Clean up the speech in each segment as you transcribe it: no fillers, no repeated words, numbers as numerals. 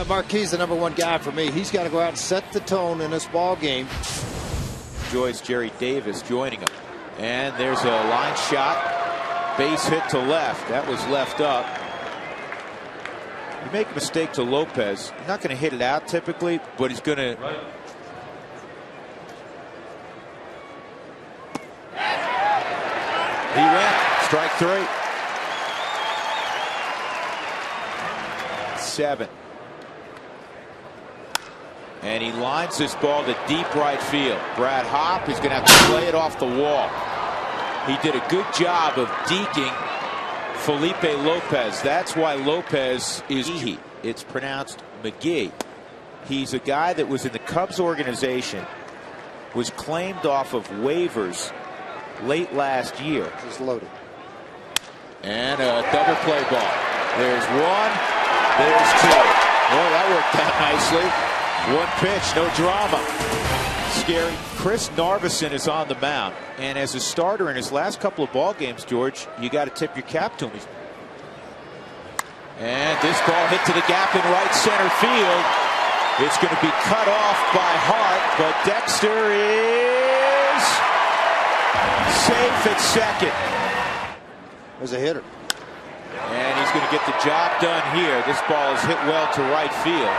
Marquis the #1 guy for me. He's got to go out and set the tone in this ball game. Enjoys Jerry Davis joining him. And there's a line shot. Base hit to left. That was left up. You make a mistake to Lopez. He's not going to hit it out typically, but he's going to. He went. Strike 3. 7. And he lines this ball to deep right field. Brad Hopp is going to have to play it off the wall. He did a good job of deking Felipe Lopez. That's why Lopez is he. It's pronounced McGee. He's a guy that was in the Cubs organization, was claimed off of waivers late last year. He's loaded. And a double play ball. There's one. There's two. Well, that worked out nicely. One pitch, no drama. Scary. Chris Narveson is on the mound, and as a starter in his last couple of ball games, George, you got to tip your cap to him. And this ball hit to the gap in right center field. It's going to be cut off by Hart, but Dexter is safe at second. There's a hitter. And he's going to get the job done here. This ball is hit well to right field.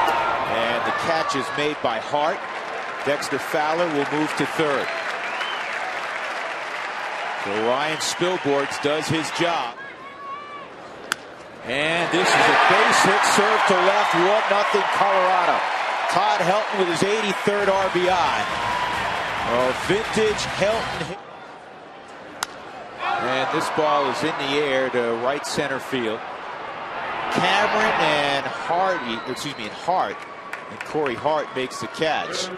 And the catch is made by Hart. Dexter Fowler will move to third. So Ryan Spilborghs does his job. And this is a base hit serve to left. 1-0 Colorado. Todd Helton with his 83rd RBI. Oh, vintage Helton hit. And this ball is in the air to right center field. Cameron and Hart, and Corey Hart makes the catch.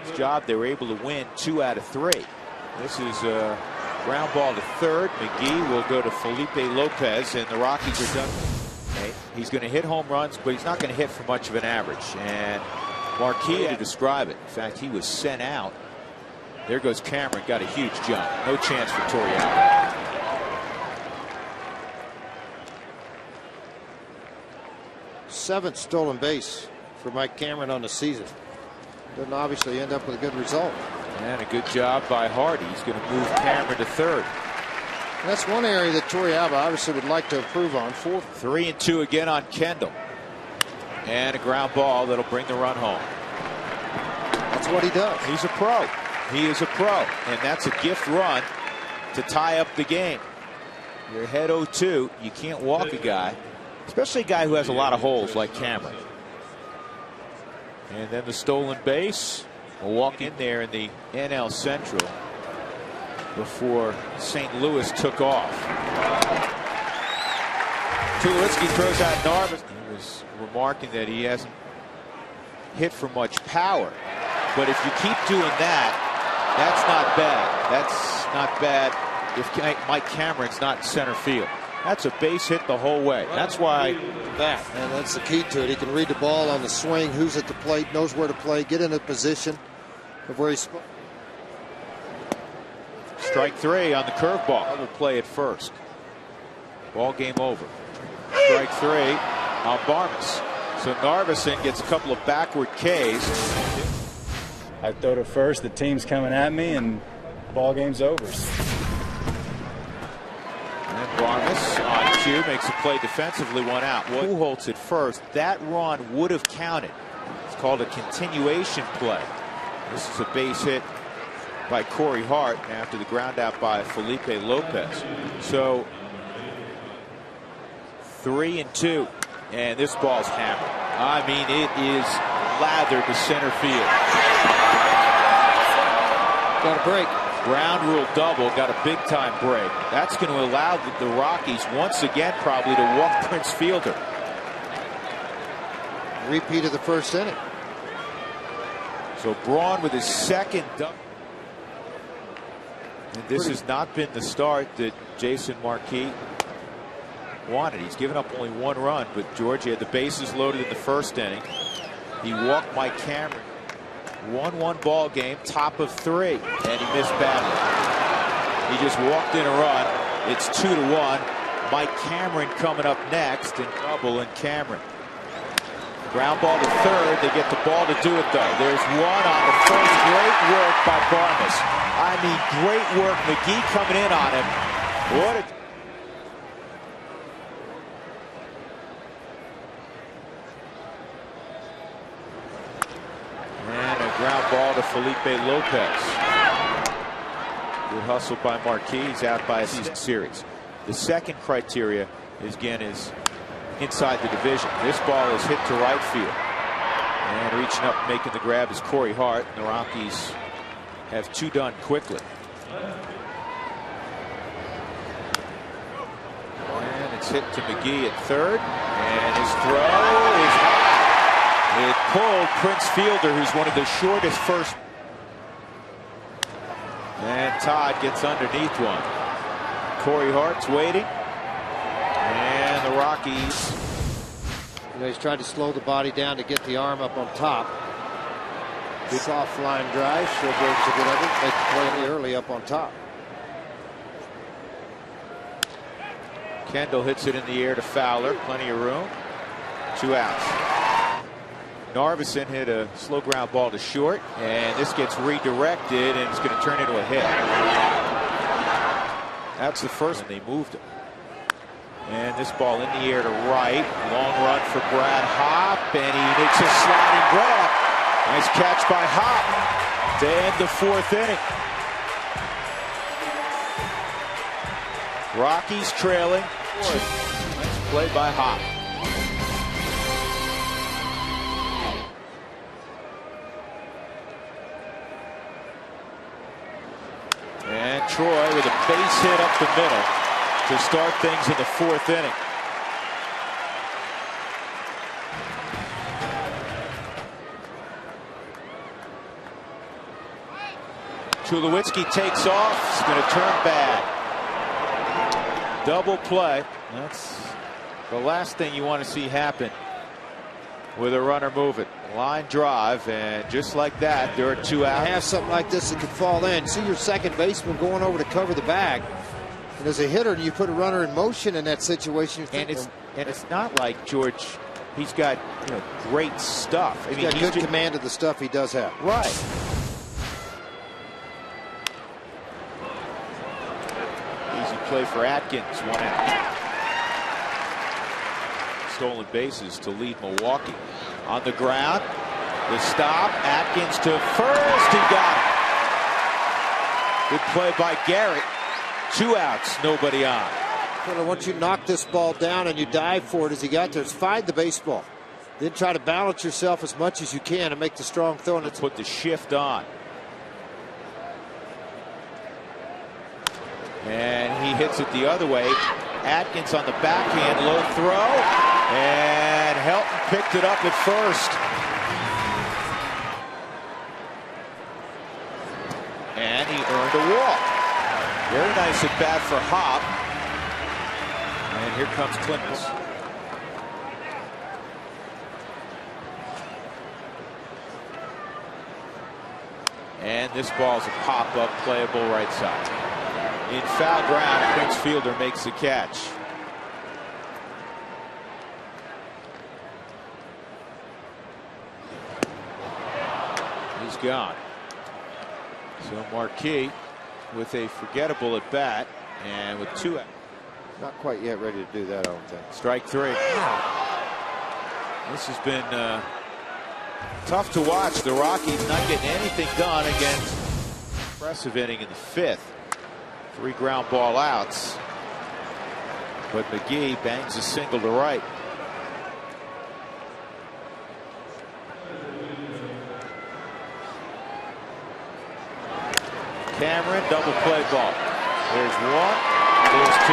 His job, they were able to win 2 out of 3. This is a ground ball to third. McGee will go to Felipe Lopez, and the Rockies are done. Okay. He's going to hit home runs, but he's not going to hit for much of an average. And Marquis to describe it. In fact, he was sent out. There goes Cameron, got a huge jump. No chance for Torriello. Seventh stolen base for Mike Cameron on the season. Doesn't obviously end up with a good result. And a good job by Hardy. He's going to move Cameron to third. And that's one area that Torriello obviously would like to improve on. 3-2 again on Kendall. And a ground ball that'll bring the run home. That's what he does. He's a pro. He is a pro. And that's a gift run to tie up the game. You're ahead 0-2. You can't walk a guy, especially a guy who has a lot of holes like Cameron. And then the stolen base. A walk in there in the NL Central before St. Louis took off. Tulowitzki throws out Narvis. He was remarking that he hasn't hit for much power. But if you keep doing that, that's not bad. That's not bad if Mike Cameron's not in center field. That's a base hit the whole way. That's why that. And that's the key to it. He can read the ball on the swing, who's at the plate, knows where to play, get in a position of where he's. Strike 3 on the curveball. I will play it first. Ball game over. Strike 3 on Barnes. So Narveson gets a couple of backward Ks. I throw to first, the team's coming at me, and ball game's over. And Barnes on 2 makes a play defensively, 1 out. Pujols at first. That run would have counted. It's called a continuation play. This is a base hit by Corey Hart after the ground out by Felipe Lopez. So 3-2, and this ball's hammered. I mean, it is lathered to center field. Got a break. Ground rule double, got a big time break. That's going to allow the Rockies once again probably to walk Prince Fielder. Repeat of the first inning. So Braun with his second double. And this has not been the start that Jason Marquis wanted. He's given up only 1 run, but Georgia had the bases loaded in the first inning. He walked Mike Cameron. 1-1 ball game, top of 3, and he missed badly. He just walked in a run. It's 2-1. Mike Cameron coming up next, and double and Cameron. Ground ball to third. They get the ball to do it, though. There's one on the first. Great work by Barnes. I mean, great work. McGee coming in on him. What a... And a ground ball to Felipe Lopez. Good hustle by Marquis. He's out by a season series. The second criteria is inside the division. This ball is hit to right field. And reaching up, making the grab is Corey Hart. The Rockies have two done quickly. And it's hit to McGee at third. And his throw is high. It pulled Prince Fielder, who's one of the shortest first. And Todd gets underneath one. Corey Hart's waiting. And the Rockies. You know, he's trying to slow the body down to get the arm up on top. Big soft line drive. Sherberg's a good effort. Make the play early up on top. Kendall hits it in the air to Fowler. Plenty of room. 2 outs. Narveson hit a slow ground ball to short, and this gets redirected, and it's going to turn into a hit. That's the first one. They moved him. And this ball in the air to right. Long run for Brad Hopp, and he makes a sliding grab. Nice catch by Hopp to end the 4th inning. Rockies trailing. Nice play by Hopp. And Troy with a base hit up the middle to start things in the 4th inning. Tulowitzki takes off. It's going to turn bad. Double play. That's the last thing you want to see happen with a runner moving. Line drive, and just like that, there are 2 outs. You have something like this that could fall in. See your second baseman going over to cover the bag. And as a hitter, you put a runner in motion in that situation. And it's not like George. He's got great stuff. He's got good command of the stuff he does have. Right. Easy play for Atkins. 1 out. Stolen bases to lead Milwaukee. On the ground, the stop. Atkins to first. He got it. Good play by Garrett. 2 outs, nobody on. Well, once you knock this ball down and you dive for it as he got there, find the baseball. Then try to balance yourself as much as you can and make the strong throw. And put the shift on. And he hits it the other way. Atkins on the backhand, low throw. And Helton picked it up at first. And he earned a walk. Very nice at bat for Hopp. And here comes Clemens. And this ball's a pop-up, playable right side. In foul ground, Prince Fielder makes the catch. He's gone. So Marquis with a forgettable at bat, and with 2 outs. Not quite yet ready to do that, I don't think. Strike 3. This has been tough to watch. The Rockies not getting anything done against impressive inning in the 5th. 3 ground ball outs. But McGee bangs a single to right. Cameron, double play ball. There's 1, there's 2.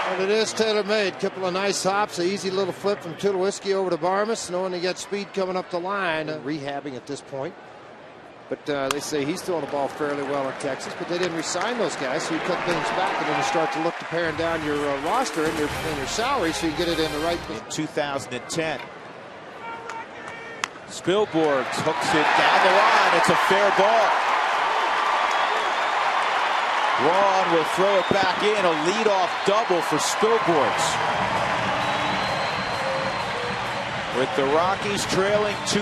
Well, it is tailor-made. Couple of nice hops, an easy little flip from Tulowitzki over to Barmes, knowing he got speed coming up the line. Rehabbing at this point. But they say he's throwing the ball fairly well in Texas, but they didn't re-sign those guys, so you cut things back, and then you start to look to paring down your roster and your salary so you get it in the right place. In 2010. Spilborghs hooks it down the line. It's a fair ball. Braun will throw it back in. A leadoff double for Spilborghs. with the Rockies trailing 2.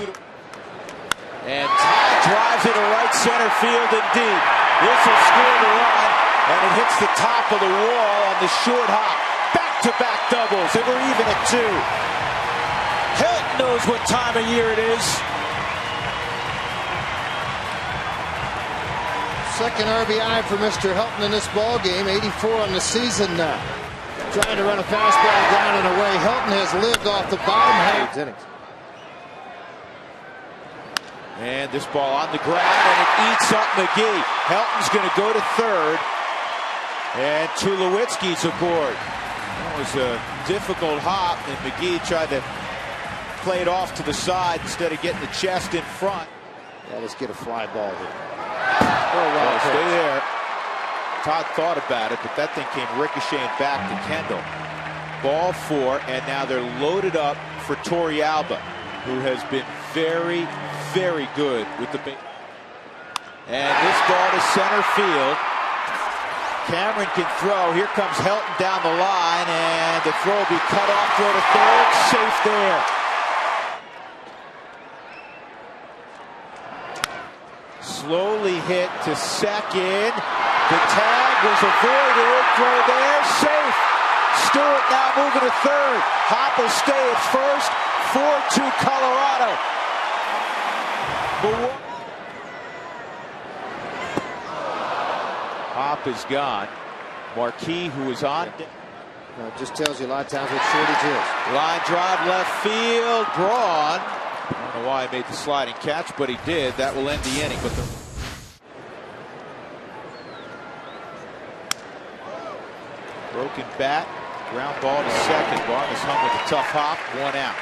And Todd drives it to right center field and deep. This will score the run, and it hits the top of the wall on the short hop. Back-to-back doubles, and we're even at 2. Hilton knows what time of year it is. Second RBI for Mr. Helton in this ball game, 84 on the season now. Trying to run a fastball down and away. Helton has lived off the bottom half innings. And this ball on the ground, and it eats up McGee. Helton's going to go to third, and Tulowitzki's aboard. That was a difficult hop, and McGee tried to play it off to the side instead of getting the chest in front. Yeah, let's get a fly ball here. Well, stay there. Todd thought about it, but that thing came ricocheting back to Kendall. Ball 4, and now they're loaded up for Torrealba, who has been very, very good with the base. And this ball to center field. Cameron can throw. Here comes Helton down the line, and the throw will be cut off. Throw to third. Safe there. Slowly hit to second. The tag was avoided. Throw there. Safe. Stewart now moving to third. Hopper stay at first. 4-2 Colorado. Hop is gone. Marquis, who is on. It just tells you a lot of times what shortage is. Line drive left field. Braun. I don't know why he made the sliding catch, but he did. That will end the inning. But the broken bat. Ground ball to second. Barnes hung with a tough hop. 1 out.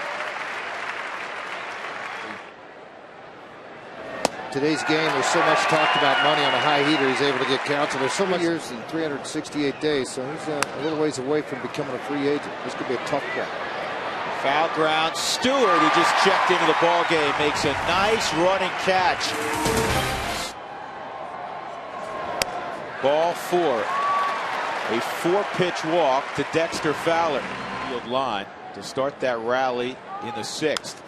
Today's game, there's so much talked about money on a high heater. He's able to get counts, and there's so many years in 368 days, so he's a little ways away from becoming a free agent. This could be a tough play. Foul ground. Stewart, who just checked into the ball game, makes a nice running catch. Ball 4. A 4-pitch walk to Dexter Fowler. Field line to start that rally in the 6th.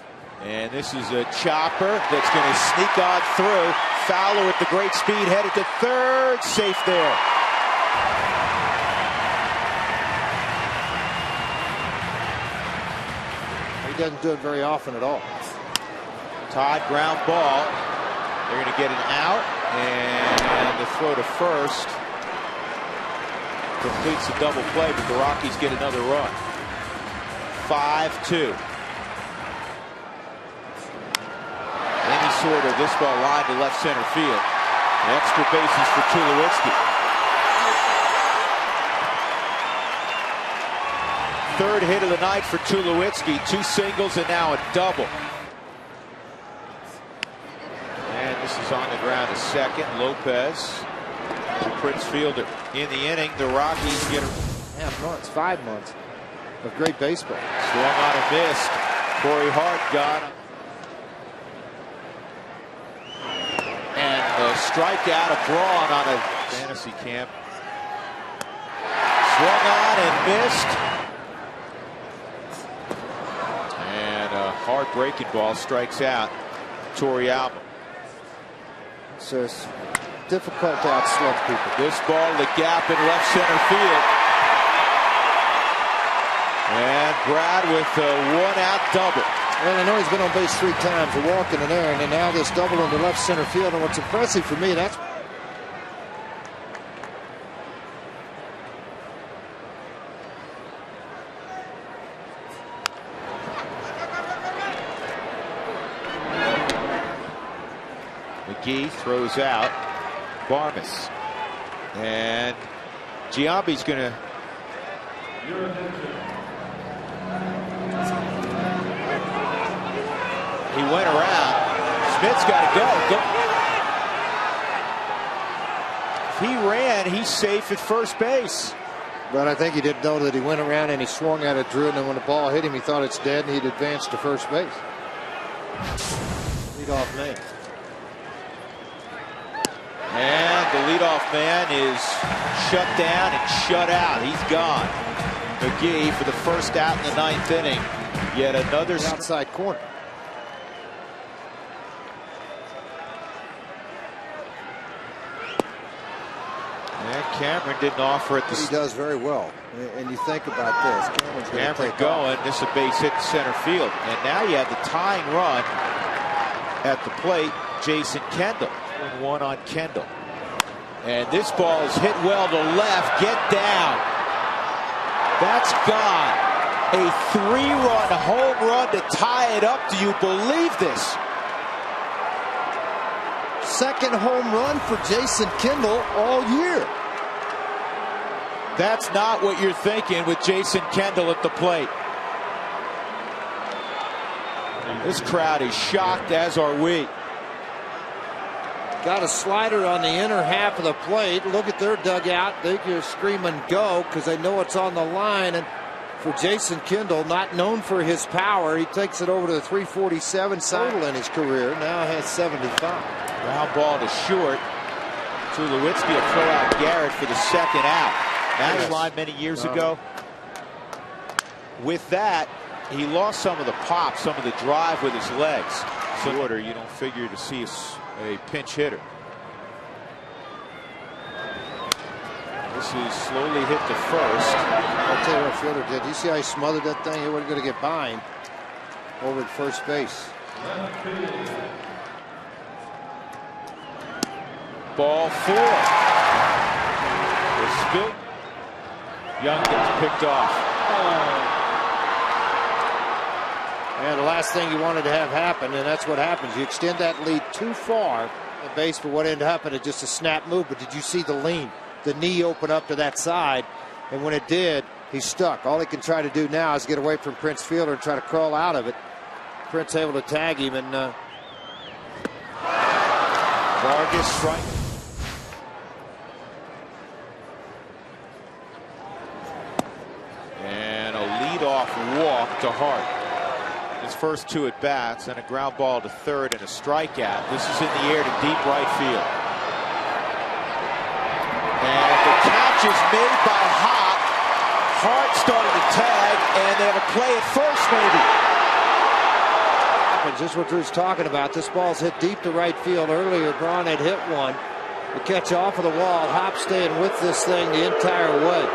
And this is a chopper that's going to sneak on through. Fowler with the great speed headed to third. Safe there. He doesn't do it very often at all. Todd ground ball. They're going to get an out. And the throw to first completes the double play, but the Rockies get another run. 5-2. Any sort of this ball line to left center field. Extra bases for Tulowitzki. Third hit of the night for Tulowitzki. 2 singles and now a double. And this is on the ground to second. Lopez, the Prince fielder. In the inning, the Rockies get 5 months of great baseball. Swung on and missed. Corey Hart got him. And a strikeout of Braun on a fantasy camp. Swung on and missed. And a hard breaking ball strikes out Torrealba. So it's difficult to outslug people. This ball, the gap in left center field. And Brad with a 1-out double. Well, I know he's been on base 3 times, a walk and an error, and then now this double into left center field. And what's impressive for me, that's McGee throws out Barmes. And Giambi's going to. He went around. Smith's got to go. If he ran, he's safe at first base. But I think he didn't know that he went around and he swung at it, drew, and then when the ball hit him, he thought it's dead, and he'd advanced to first base. Leadoff man. And the leadoff man is shut down and shut out. He's gone. McGee for the first out in the 9th inning. Yet another outside corner. And Cameron didn't offer it. He does very well. And you think about this. Cameron going. This is a base hit to center field. And now you have the tying run at the plate, Jason Kendall. 1-1 on Kendall. And this ball is hit well to left. Get down. That's gone. A 3-run home run to tie it up. Do you believe this? Second home run for Jason Kendall all year. That's not what you're thinking with Jason Kendall at the plate. This crowd is shocked, as are we. Got a slider on the inner half of the plate. Look at their dugout. They're screaming go because they know it's on the line. And for Jason Kendall, not known for his power, he takes it over to the 347 total in his career. Now has 75. Ground ball to short. Tulowitzki will throw out Garrett for the second out. Match line many years ago. With that, he lost some of the pop, some of the drive with his legs. So order, you don't figure to see a pinch hitter. This is slowly hit to first. I'll tell you what fielder did. You see how he smothered that thing? He wasn't going to get by him over at first base. Ball 4. Spill. Young gets picked off. And the last thing you wanted to have happen, and that's what happens. You extend that lead too far at base for what ended up happening, just a snap move. But did you see the lean? The knee open up to that side, and when it did, he's stuck. All he can try to do now is get away from Prince Fielder and try to crawl out of it. Prince able to tag him, and Vargas strike. And a leadoff walk to Hart. His first 2 at bats, and a ground ball to third and a strikeout. This is in the air to deep right field. And the catch is made by Hart. Hart started to tag, and they have a play at first, maybe. Just what Drew's talking about. This ball's hit deep to right field. Earlier, Braun had hit one. The catch off of the wall. Hop staying with this thing the entire way.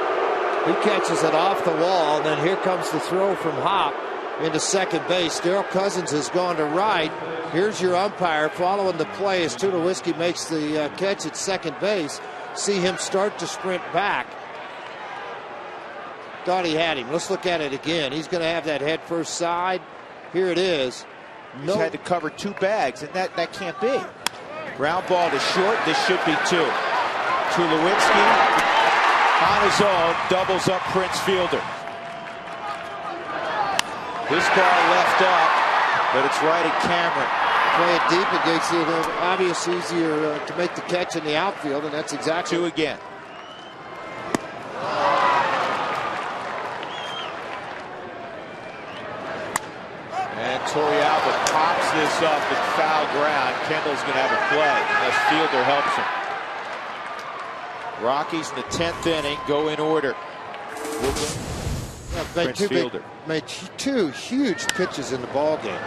He catches it off the wall, and then here comes the throw from Hop into second base. Darrell Cousins has gone to right. Here's your umpire following the play as Tulowitzki makes the catch at second base. See him start to sprint back. Thought he had him. Let's look at it again. He's going to have that head first side. Here it is. He's had to cover 2 bags, and that can't be. Ground ball to short. This should be 2. Tulowitzki on his own doubles up Prince Fielder. This ball left up, but it's right at Cameron. Play it deep. It makes it obviously easier to make the catch in the outfield, and that's exactly 2 again. And Torrealba pops this up in foul ground. Kendall's going to have a play unless Fielder helps him. Rockies in the 10th inning go in order. Made 2 huge pitches in the ball game.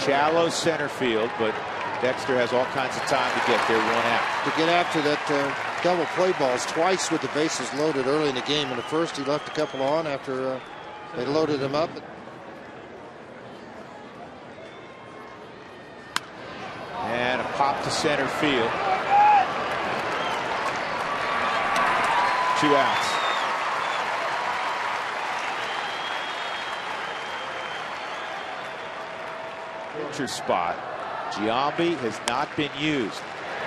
Shallow center field, but Dexter has all kinds of time to get there, 1 out. To get after that double play balls twice with the bases loaded early in the game. In the first, he left a couple on after they loaded him up. And a pop to center field. 2 outs. Pitcher spot. Giambi has not been used.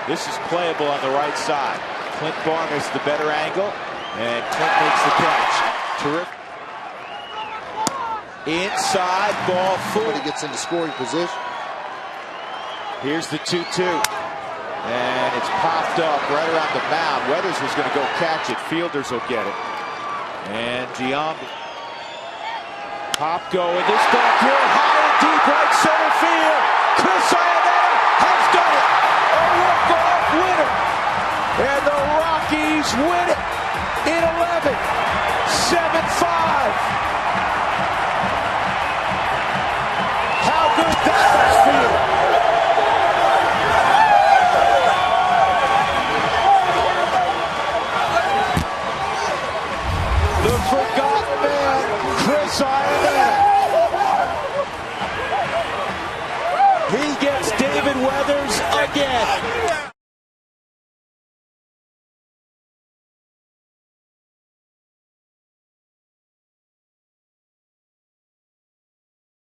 This is playable on the right side. Clint Barnes the better angle, and Clint makes the catch. Terrific. Inside, ball full. He gets into scoring position. Here's the 2-2. And it's popped up right around the mound. Weathers was going to go catch it. Fielders will get it. And Giambi. Pop going. This ball drilled high and deep right center field. Chris Iannetta has done it. A walk-off winner. And the Rockies win it in 11. 7-5. He gets David Weathers again.